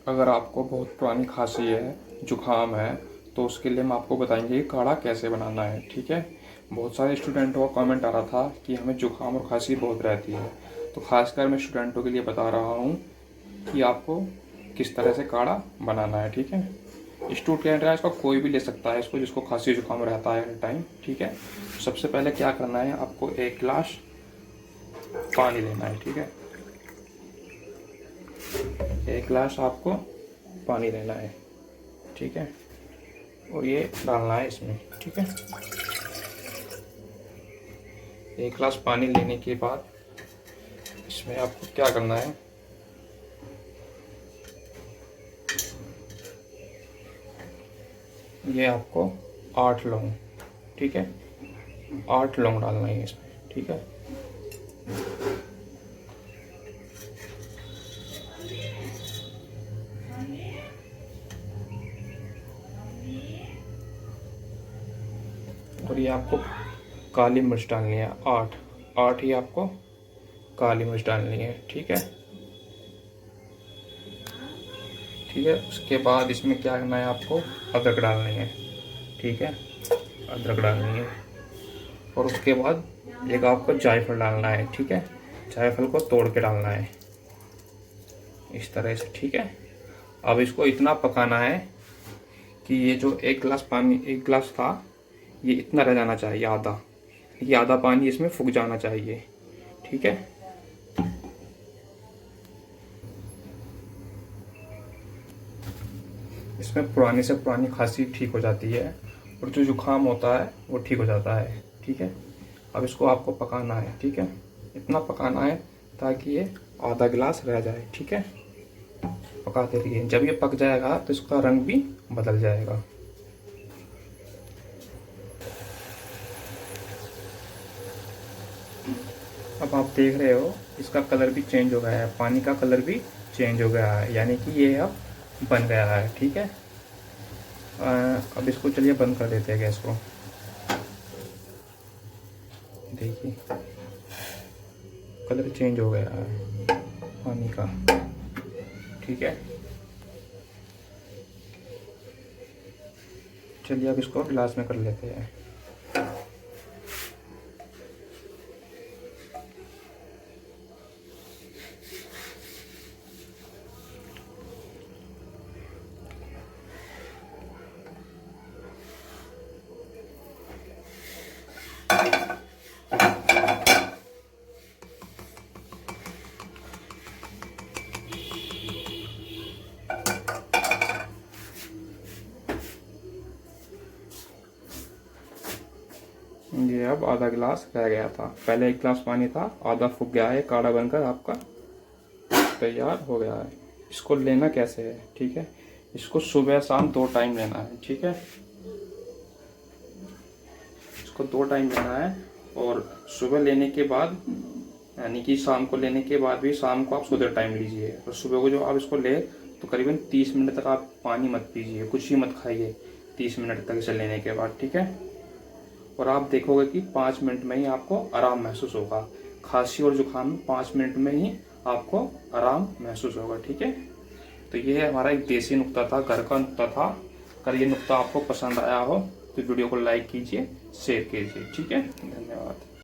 अगर आपको बहुत पुरानी खांसी है, जुकाम है, तो उसके लिए हम आपको बताएंगे कि काढ़ा कैसे बनाना है। ठीक है। बहुत सारे स्टूडेंटों का कमेंट आ रहा था कि हमें जुकाम और खांसी बहुत रहती है, तो खासकर मैं स्टूडेंटों के लिए बता रहा हूँ कि आपको किस तरह से काढ़ा बनाना है। ठीक है। स्टूडेंट है इसका कोई भी ले सकता है इसको, जिसको खांसी जुकाम रहता है हर टाइम। ठीक है। सबसे पहले क्या करना है, आपको 1 गिलास पानी लेना है। ठीक है। 1 गिलास आपको पानी लेना है। ठीक है। और ये डालना है इसमें। ठीक है। 1 गिलास पानी लेने के बाद इसमें आपको क्या करना है, ये आपको 8 लौंग, ठीक है, 8 लौंग डालना है इसमें। ठीक है। और ये आपको काली मिर्च डालनी है, 8 ही आपको काली मिर्च डालनी है। ठीक है। ठीक है। उसके बाद इसमें क्या करना है, आपको अदरक डालनी है। ठीक है। अदरक डालनी है। और उसके बाद एक आपको जायफल डालना है। ठीक है। जायफल को तोड़ के डालना है इस तरह से। ठीक है। अब इसको इतना पकाना है कि ये जो 1 गिलास पानी, 1 गिलास था, ये इतना रह जाना चाहिए, आधा, ये आधा पानी इसमें फूक जाना चाहिए। ठीक है। इसमें पुरानी से पुरानी खांसी ठीक हो जाती है और जो जुकाम होता है वो ठीक हो जाता है। ठीक है। अब इसको आपको पकाना है। ठीक है। इतना पकाना है ताकि ये आधा गिलास रह जाए। ठीक है। पकाते रहिए, जब ये पक जाएगा तो इसका रंग भी बदल जाएगा। अब आप देख रहे हो इसका कलर भी चेंज हो गया है, पानी का कलर भी चेंज हो गया है, यानी कि ये अब बन गया है। ठीक है। अब इसको चलिए बंद कर देते हैं गैस को। देखिए कलर चेंज हो गया है पानी का। ठीक है। चलिए अब इसको गिलास में कर लेते हैं। ये अब आधा गिलास रह गया था, पहले 1 गिलास पानी था, आधा फूक गया है, काढ़ा बनकर आपका तैयार हो गया है। इसको लेना कैसे है, ठीक है, इसको सुबह शाम 2 टाइम लेना है। ठीक है। इसको 2 टाइम लेना है और सुबह लेने के बाद, यानी कि शाम को लेने के बाद भी शाम को आप सोते टाइम लीजिए। और सुबह को जो आप इसको ले तो करीबन 30 मिनट तक आप पानी मत पीजिए, कुछ ही मत खाइए 30 मिनट तक इसे लेने के बाद। ठीक है। और आप देखोगे कि 5 मिनट में ही आपको आराम महसूस होगा। खांसी और जुकाम में 5 मिनट में ही आपको आराम महसूस होगा। ठीक है। तो ये हमारा एक देसी नुक्ता था, घर का नुक्ता था। अगर ये नुक्ता आपको पसंद आया हो तो वीडियो को लाइक कीजिए, शेयर कीजिए। ठीक है। धन्यवाद।